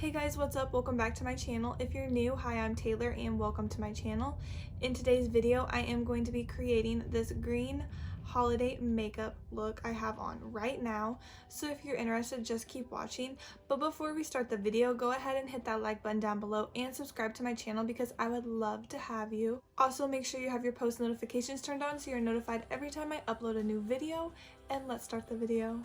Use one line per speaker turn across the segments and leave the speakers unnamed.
Hey guys, what's up? Welcome back to my channel. If you're new, hi, I'm Taylor and welcome to my channel. In today's video, I am going to be creating this green holiday makeup look I have on right now. So if you're interested, just keep watching. But before we start the video, go ahead and hit that like button down below and subscribe to my channel because I would love to have you. Also, make sure you have your post notifications turned on so you're notified every time I upload a new video. And let's start the video.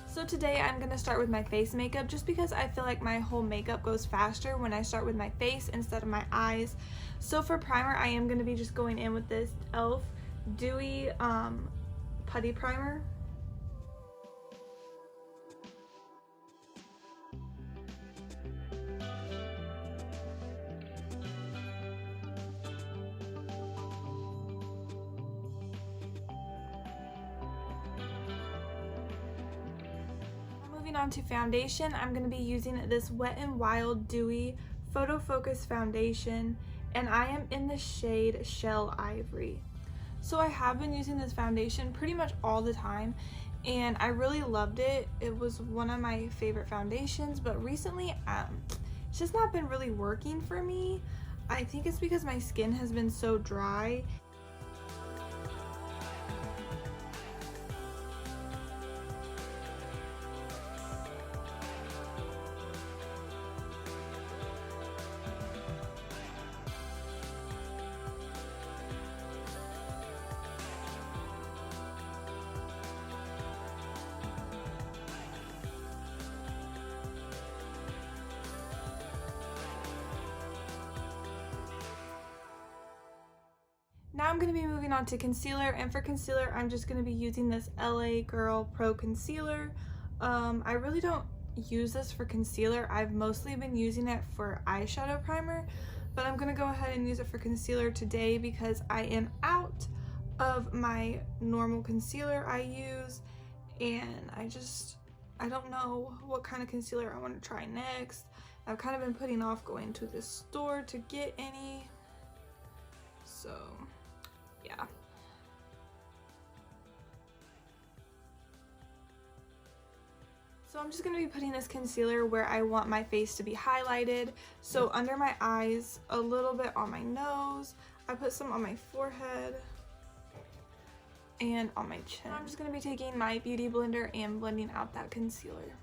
So today I'm going to start with my face makeup just because I feel like my whole makeup goes faster when I start with my face instead of my eyes. So for primer, I am going to be just going in with this e.l.f. Dewy Putty primer. Moving on to foundation, I'm going to be using this Wet n Wild Dewy Photofocus foundation, and I am in the shade Shell Ivory. So I have been using this foundation pretty much all the time, and I really loved it. It was one of my favorite foundations, but recently it's just not been really working for me. I think it's because my skin has been so dry. Now I'm going to be moving on to concealer, and for concealer I'm just going to be using this LA Girl Pro Concealer. I really don't use this for concealer. I've mostly been using it for eyeshadow primer, but I'm going to go ahead and use it for concealer today because I am out of my normal concealer I use, and I don't know what kind of concealer I want to try next. I've kind of been putting off going to this store to get any, so yeah. So I'm just going to be putting this concealer where I want my face to be highlighted. So under my eyes, a little bit on my nose. I put some on my forehead and on my chin. I'm just going to be taking my beauty blender and blending out that concealer.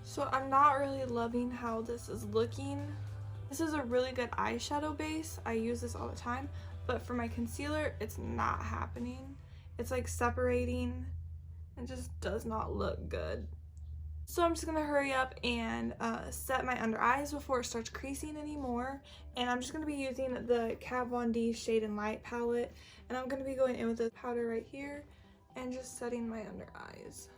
So I'm not really loving how this is looking. This is a really good eyeshadow base. I use this all the time, but for my concealer, it's not happening. It's like separating and just does not look good. So I'm just gonna hurry up and set my under eyes before it starts creasing anymore. And I'm just gonna be using the Kat Von D Shade and Light palette, and I'm gonna be going in with this powder right here and just setting my under eyes.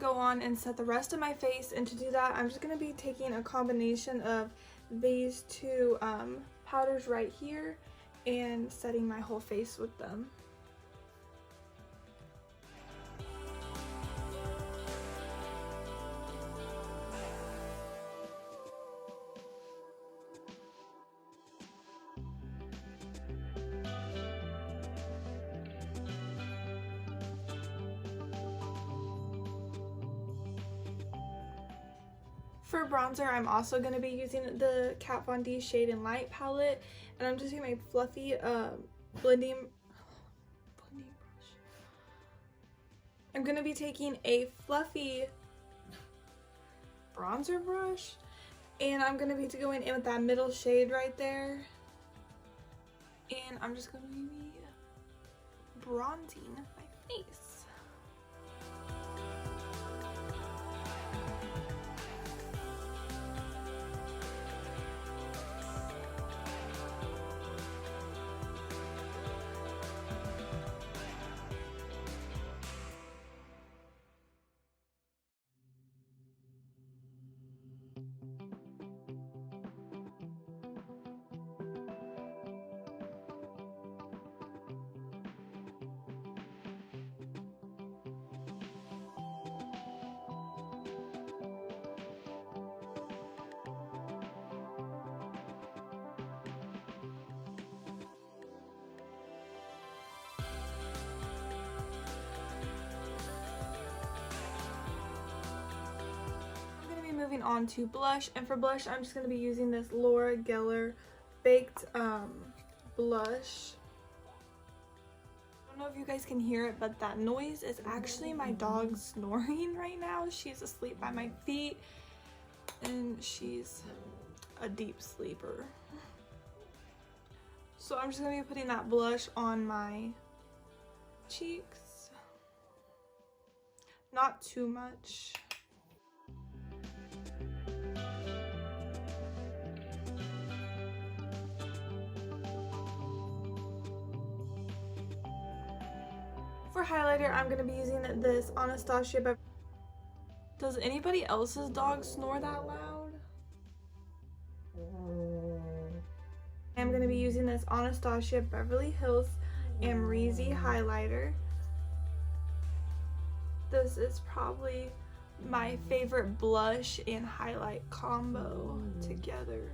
Go on and set the rest of my face, and to do that I'm just going to be taking a combination of these two powders right here and setting my whole face with them. For bronzer, I'm also going to be using the Kat Von D Shade and Light palette, and I'm just using my fluffy blending brush. I'm going to be taking a fluffy bronzer brush, and I'm going to be going in with that middle shade right there, and I'm just going to be bronzing my face. Moving on to blush, and for blush I'm just going to be using this Laura Geller baked blush. I don't know if you guys can hear it, but that noise is actually my dog snoring right now. She's asleep by my feet and she's a deep sleeper. So I'm just going to be putting that blush on my cheeks, not too much. For highlighter, I'm going to be using this Anastasia. Does anybody else's dog snore that loud? I'm going to be using this Anastasia Beverly Hills Amrezy highlighter. This is probably my favorite blush and highlight combo together.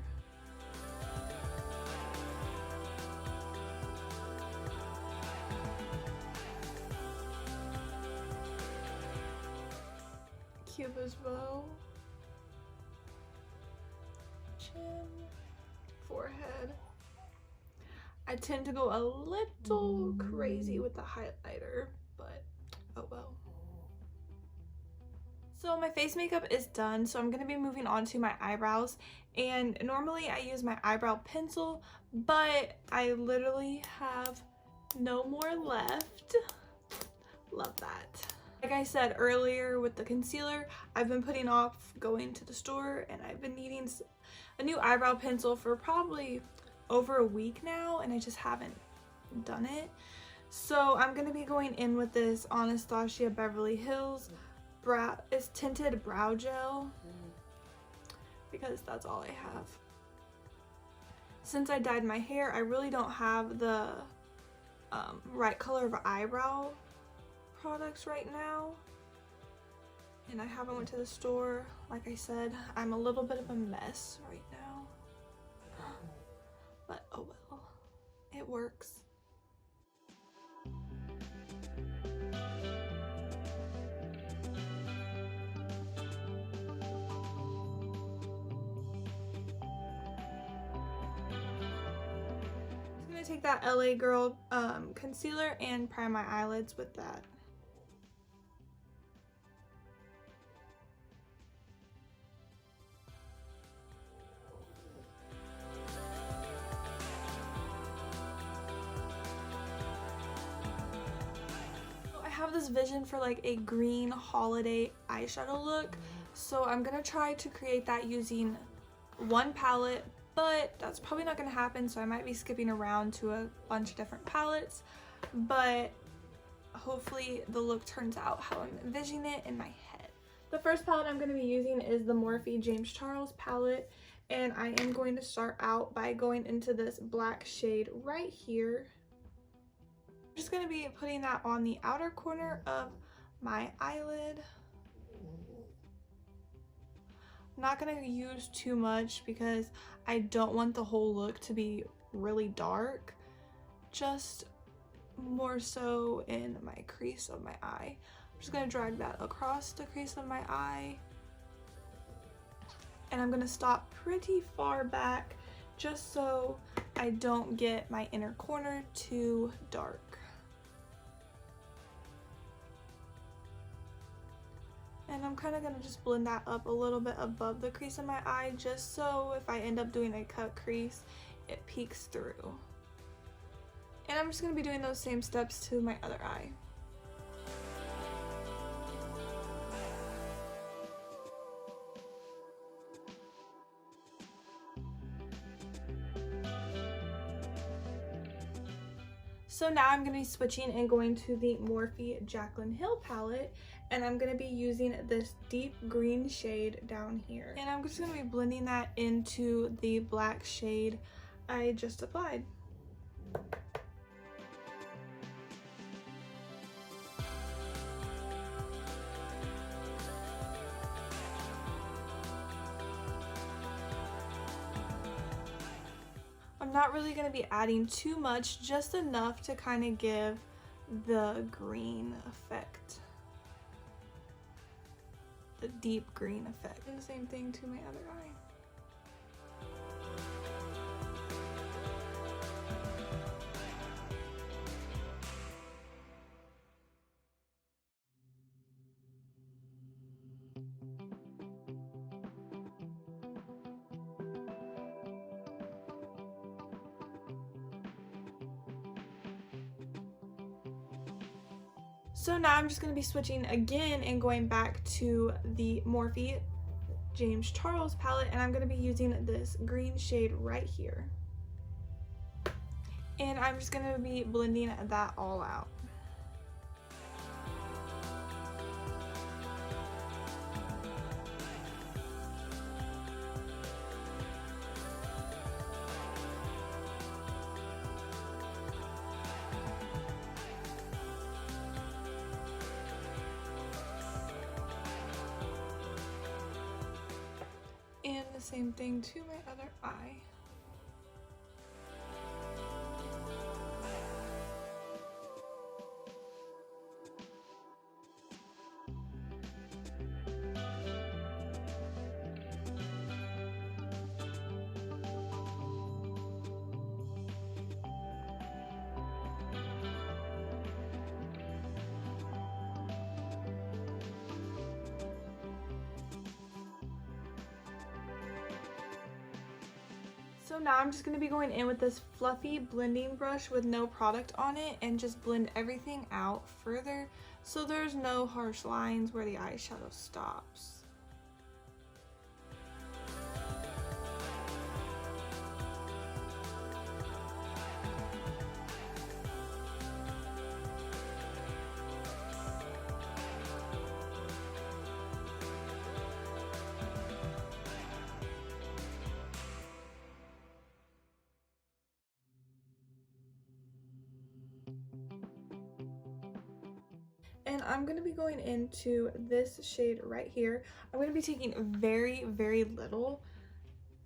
Cupid's bow, chin, forehead. I tend to go a little crazy with the highlighter, but oh well. So my face makeup is done, so I'm going to be moving on to my eyebrows, and normally I use my eyebrow pencil, but I literally have no more left. Love that. Like I said earlier with the concealer, I've been putting off going to the store, and I've been needing a new eyebrow pencil for probably over a week now, and I just haven't done it. So I'm going to be going in with this Anastasia Beverly Hills it's Tinted Brow Gel, because that's all I have. Since I dyed my hair, I really don't have the right color of eyebrow products right now, and I haven't went to the store. Like I said, I'm a little bit of a mess right now, but oh well, it works. I'm gonna take that LA Girl concealer and prime my eyelids with that. I have this vision for like a green holiday eyeshadow look, so I'm gonna try to create that using one palette, but that's probably not gonna happen, so I might be skipping around to a bunch of different palettes, but hopefully the look turns out how I'm envisioning it in my head. The first palette I'm going to be using is the Morphe James Charles palette, and I am going to start out by going into this black shade right here. I'm just going to be putting that on the outer corner of my eyelid. I'm not going to use too much because I don't want the whole look to be really dark, just more so in my crease of my eye. I'm just going to drag that across the crease of my eye. And I'm going to stop pretty far back just so I don't get my inner corner too dark. And I'm kind of going to just blend that up a little bit above the crease of my eye, just so if I end up doing a cut crease, it peeks through. And I'm just going to be doing those same steps to my other eye. So now I'm going to be switching and going to the Morphe Jaclyn Hill palette, and I'm going to be using this deep green shade down here. And I'm just going to be blending that into the black shade I just applied. I'm not really going to be adding too much, just enough to kind of give the green effect. The deep green effect. And the same thing to my other eye. So now I'm just going to be switching again and going back to the Morphe James Charles palette, and I'm going to be using this green shade right here. And I'm just going to be blending that all out. And the same thing to my other eye. So now I'm just going to be going in with this fluffy blending brush with no product on it and just blend everything out further so there's no harsh lines where the eyeshadow stops. And I'm going to be going into this shade right here. I'm going to be taking very, very little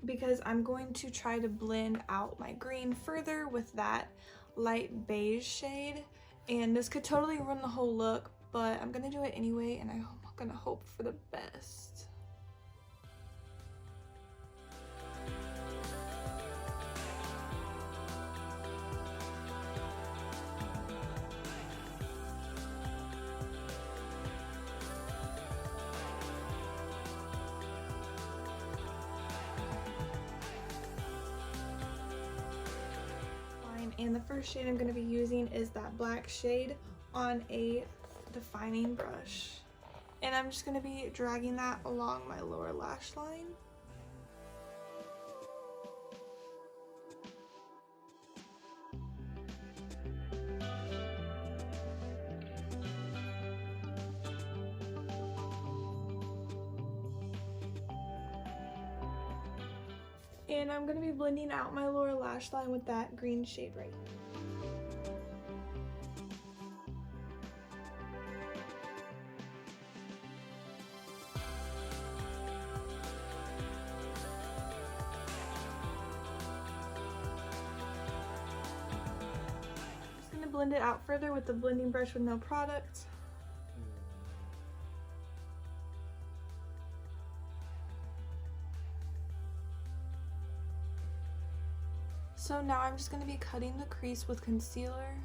because I'm going to try to blend out my green further with that light beige shade. And this could totally ruin the whole look, but I'm going to do it anyway, and I'm going to hope for the best. And the first shade I'm going to be using is that black shade on a defining brush. And I'm just going to be dragging that along my lower lash line. And I'm going to be blending out my lower lash line with that green shade right here. Just going to blend it out further with the blending brush with no product. So now I'm just going to be cutting the crease with concealer.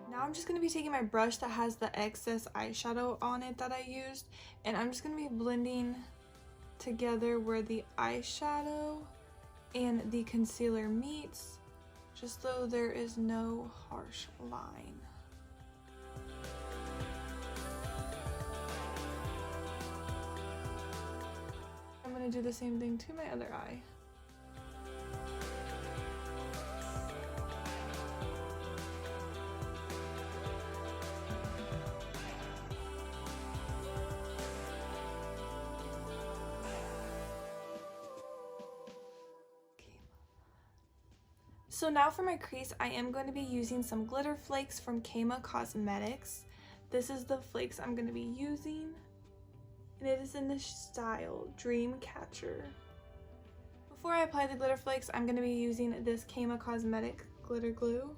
Now I'm just going to be taking my brush that has the excess eyeshadow on it that I used, and I'm just going to be blending together where the eyeshadow and the concealer meets, just so there is no harsh line. I'm going to do the same thing to my other eye. So now for my crease, I am going to be using some glitter flakes from Kema Cosmetics. This is the flakes I'm going to be using, and it is in the style Dreamcatcher. Before I apply the glitter flakes, I'm going to be using this Kema Cosmetic glitter glue.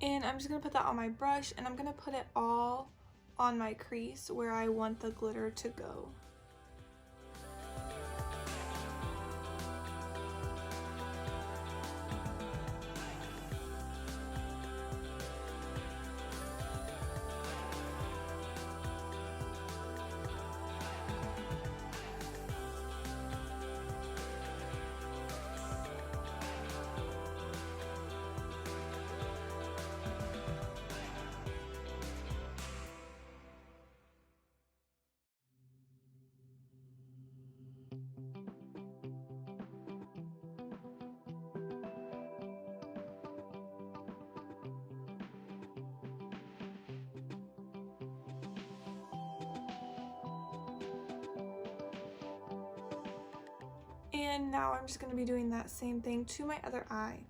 And I'm just going to put that on my brush, and I'm going to put it all on my crease where I want the glitter to go. And now I'm just going to be doing that same thing to my other eye.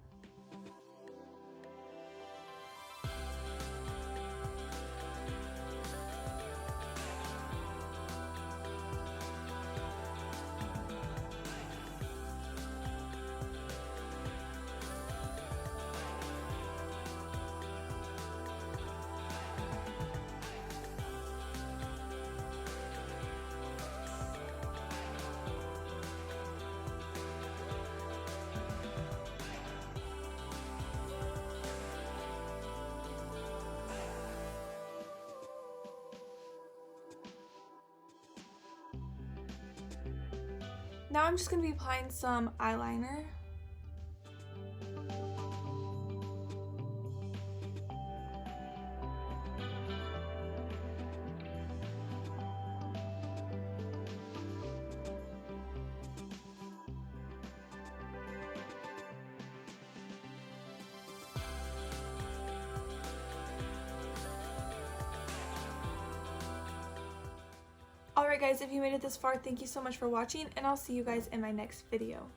Now I'm just going to be applying some eyeliner. Alright guys, if you made it this far, thank you so much for watching, and I'll see you guys in my next video.